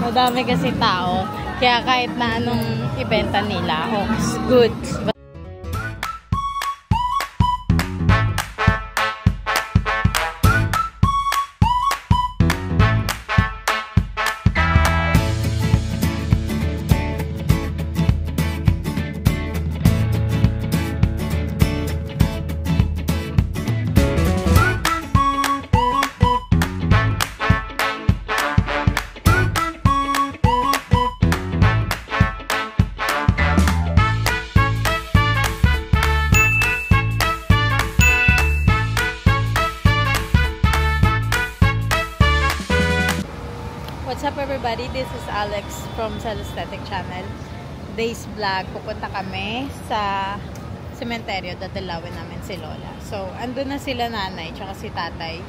Madami kasi tao. Kaya kahit na anong ibenta nila, it's good. What's up everybody? This is Alex from Celesthetic Channel. Today's vlog, pupunta kami sa sementeryo, dadalawin namin si Lola. So, andun na sila nanay, tsaka si tatay.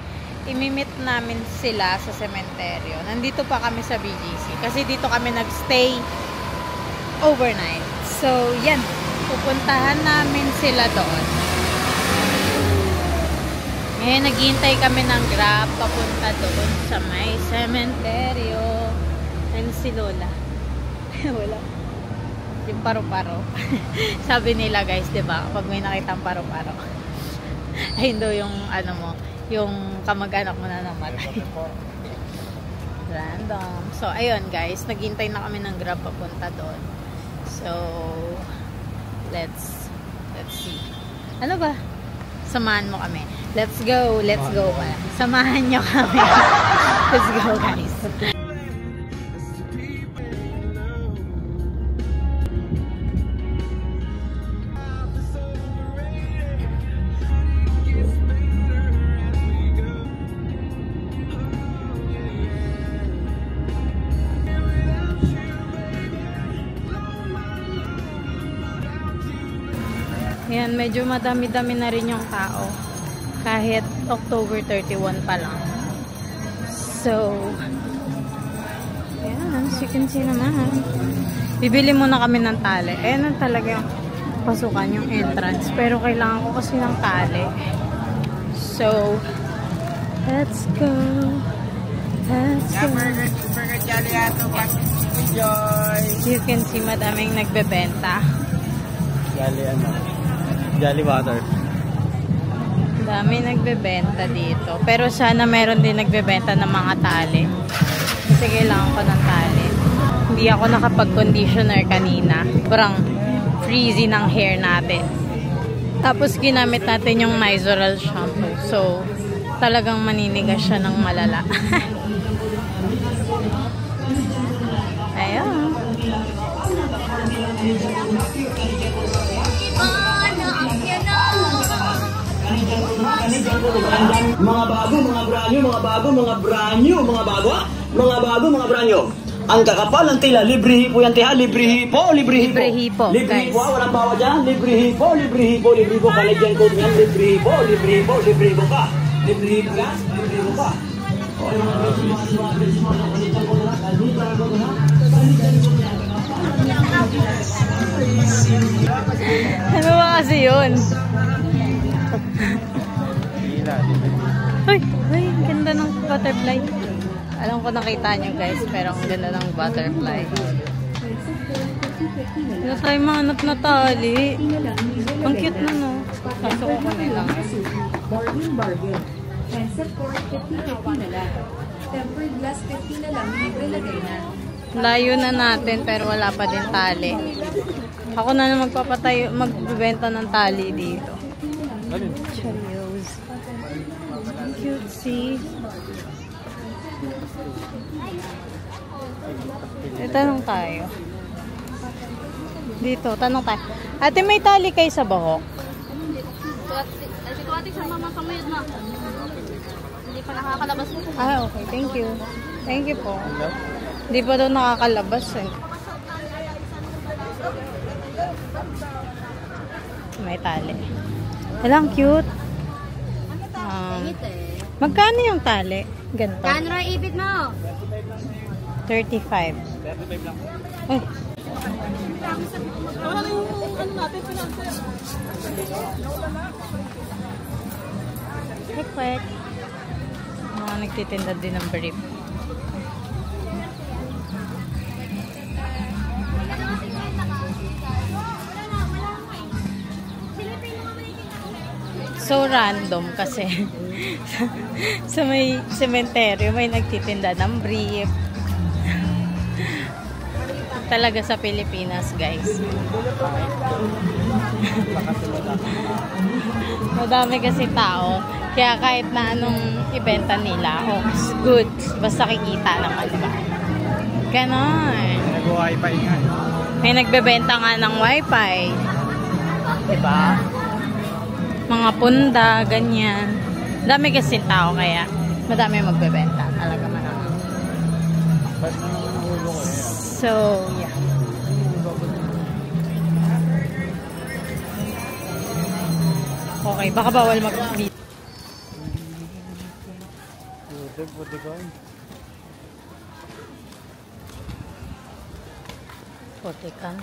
Imimit namin sila sa sementeryo. Nandito pa kami sa BGC kasi dito kami nagstay overnight. So, yan. Pupuntahan namin sila doon. Ngayon, naghihintay kami ng Grab papunta doon sa may sementeryo. And si Lola. Wala. Yung paro-paro. Sabi nila guys, diba? Kapag may nakitang paro-paro. Ayun daw yung ano mo, yung kamag-anak mo na namatay. Random. So, ayun guys. Naghihintay na kami ng Grab papunta doon. So, let's see. Ano ba? Samahan mo kami. Let's go. Let's go. Samahan nyo kami. Let's go, guys. Ayan, medyo madami-dami na rin yung tao. Kahit October 31 pa lang. So, ayan, as you can see naman. Bibili muna kami ng tali. Ayan ang talaga yung pasukan, yung entrance. Pero kailangan ko kasi ng tali. So, let's go. Let's go. You can see madaming nagbebenta. Jolly water. Dami nagbebenta dito. Pero sana meron din nagbebenta ng mga tali. Kasi kailangan ko ng tali. Hindi ako nakapag-conditioner kanina. Parang freezy ng hair natin. Tapos ginamit natin yung Nizoral shampoo. So, talagang maninigas siya ng malala. Ayan. Mga bago, mga branyo, mga bago, mga branyo, mga bago, mga bago, mga branyo. Ang kakapal ng tila, libre hipo yan tiha, libre hipo, libre hipo. Libre hipo, libre guys. hipo, walang bawa dyan, libre hipo, libre hipo, libre hipo. Kalagyan ko yan, libre hipo, libre hipo, libre hipo ka. Libre hipo ka, libre hipo ka. Ano ba kasi yun? Ay, ang ganda ng butterfly. Alam ko nakita nyo guys, pero ang ganda ng butterfly. Wala tayo mahanap na tali. Ang cute na no. Pasok ko nila. Bargain. Pencil cord, 50 na lang. Tempered glass, 50 na lang. Libre lagay na. Layo na natin, pero wala pa din tali. Ako na magbibenta ng tali dito. Cheerios. Cute, see? Tanong tayo. Dito, tanong tayo. Ate, may tali kayo sa bahok? Ate, sa mama kamayod na. Hindi pa nakakalabas mo. Ah, okay. Thank you. Thank you po. Hindi pa daw nakakalabas eh. May tali. Walang cute. Magkano yung tali? Ganito. Kano ipit mo? 35. 35 lang. Ay. Kwek. Mga nagtitinda din ng brief. So random kasi sa may sementeryo may nagtitinda ng brief. Talaga sa Pilipinas, guys. Madami kasi tao. Kaya kahit na anong ibenta nila, goods, basta kikita naman, diba? Ganon. Nag-wifi nga. May nagbebenta nga ng wifi. Diba? Mga punda, ganyan. Dami kasi tao, kaya madami magbebenta. Talaga man. So, yeah. Okay, baka bawal mag-video. Potikan.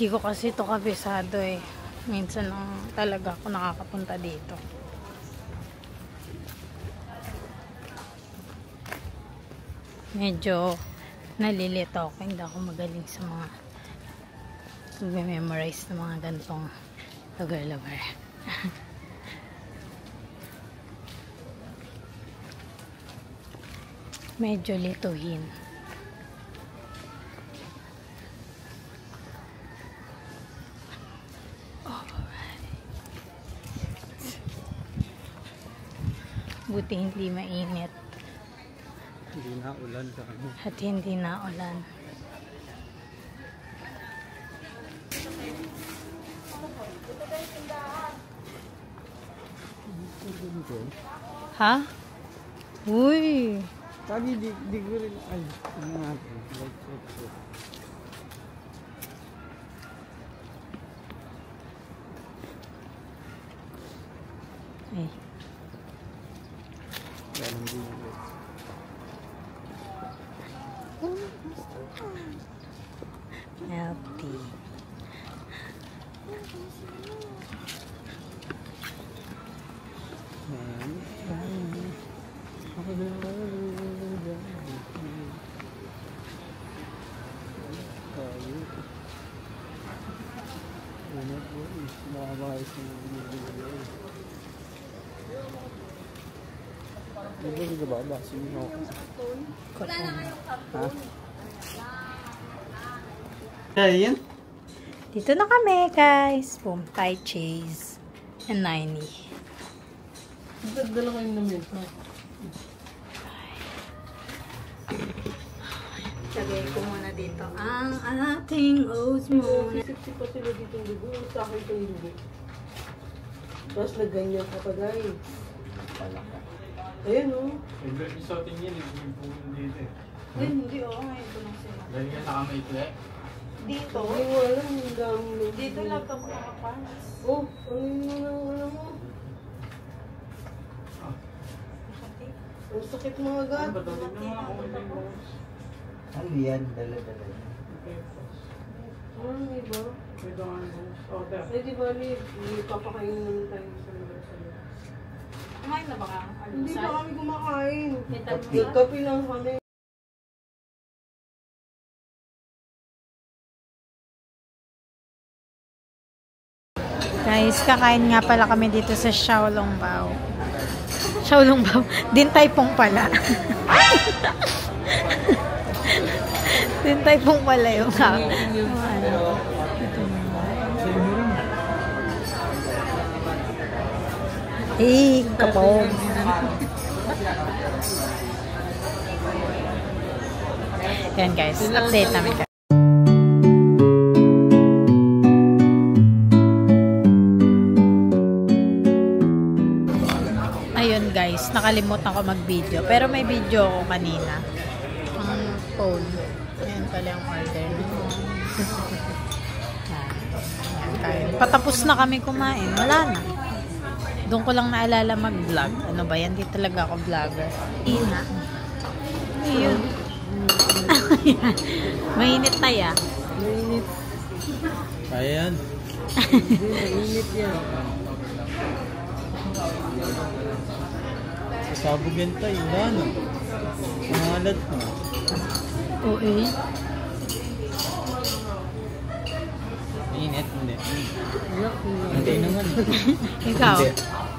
Hindi ko kasi ito kabisado eh. Minsan lang talaga ako nakakapunta dito. Medyo nalilito ako. Hindi ako magaling sa mga memorize ng mga gantong lugar-lugar. Medyo lituhin. Buti hindi mainit. Hindi na ulan sa kanya. At hindi na ulan. Ha? Uy! Sabi, di ko rin. Ay, ano natin. Ay. Healthy. Ayan. Dito na kami, guys. Boom, Thai cheese and 90. Dala kayo namin. Lagay ko muna dito ang ating oats muna. Sipsip pa sila dito ng dugo. Sa akin itong dugo. Tapos nagganyan ka pa, guys. Ayan, o. Isotin niya, yung puno dito eh. Ay, hindi, oo. Ngayon ko lang sila. Dahil nga nakamitli. Dito? Hindi mo alam, ang dami. Dito lang ako nakapans. Oh, ano yung alam mo? Ang sakit mga agad. Ano yan? Dala-dala. Ano, iba? Ay, di ba, papakainin naman tayo sa mga sa'yo. Kumain na ba ka? Hindi pa kami kumakain. Almusal? Nagkapi lang kami. Guys, kakain nga pala kami dito sa Xiaolongbao. Xiaolongbao. Din Tai Fung pala. Din Tai Fung pala yung ano. Eh, kapog. Yan guys, update namin kayo. Ayun guys, nakalimutan ko mag-video. Pero may video ako kanina. Ang phone. Ayan pala yung order. Patapos na kami kumain. Wala na. Doon ko lang naalala mag-vlog. Ano ba yan? Di talaga ako vlogger. Ina. Ayun. Mainit tayo. Mainit. Kaya yan. Hindi, mainit yan. Sabog yan tayo. Wala na. Pangalat na. Oo eh. Init. Hindi. Yak, Hindi naman. Ikaw?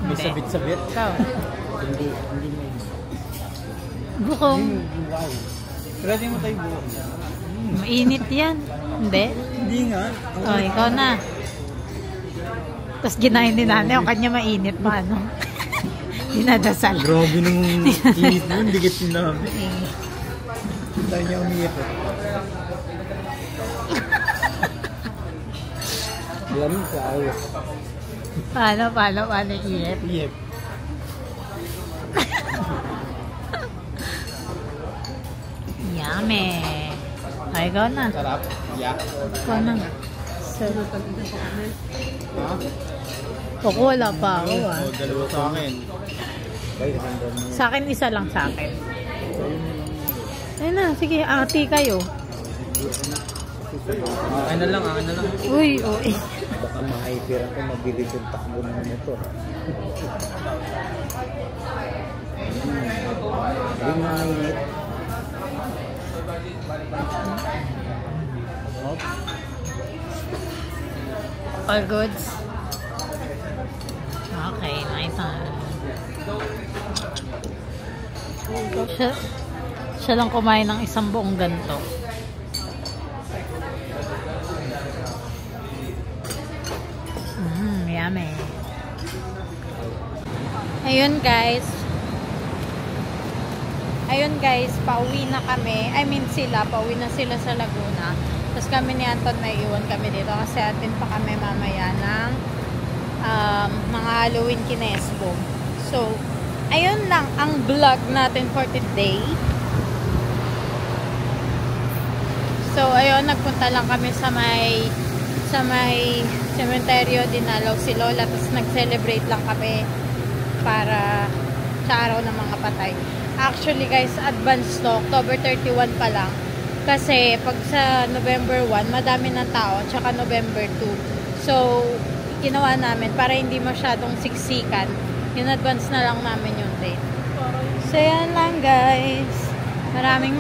May sabit-sabit. Ikaw? Hindi may. Bukong. Wow. Pwede mo tayo buwan. Mainit yan. Hindi? Hindi nga. O, ikaw na. Tapos ginahin ni nanay, o kanya mainit pa, ano? Dinadasal. Grabe nung init nun. Dikit din namin. Eh. Tayo niya umiyak. Alam ka ayos. Paano init? Yep. Yummy. Ay, ikaw na. Sarap. Yeah. Ikaw na. Sarap. Ha? Ako, wala pa ako, ah. O, dalawa sa akin. Sa akin, isa lang sa akin. Ayun na, sige, ati kayo. Akin na lang. Uy, uy. Baka ma-hyper ako, mabilis yung takbo ng motor. Hindi mainit. All goods? Okay, nice one. Siya lang kumain ng isang buong ganito. Yummy. Ayun guys, pauwi na kami. I mean pauwi na sila sa Laguna. Tapos kami ni Anton may iwan kami dito kasi atin pa kami mamaya ng mga Halloween kinesbo. So, ayun lang ang vlog natin for today. So, ayun, nagpunta lang kami sa may cementerio, dinalaw si Lola, tapos nag-celebrate lang kami para sa araw ng mga patay. Actually guys, advance to, October 31 pa lang. Kasi pag sa November 1, madami ng tao, tsaka November 2. So, ginawa namin para hindi masyadong siksikan. In advance na lang namin yung date. So, yan lang guys. Maraming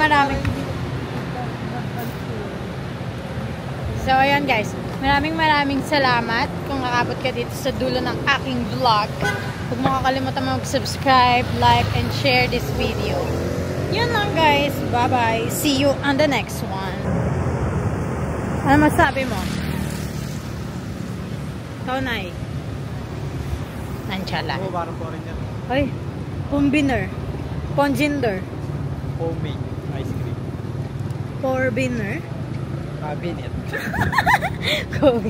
So, ayan guys. Maraming salamat kung nakabot ka dito sa dulo ng aking vlog. Huwag mo kakalimutan mag-subscribe, like, and share this video. Yun lang guys. Bye-bye. See you on the next one. Ano masabi mo? Ikaw, Nay. Nanshala. Oo, parang po rin yan. Ay, Pombiner. Ponjinder. Homemade ice cream. Porbiner. Cabinet. Kobe.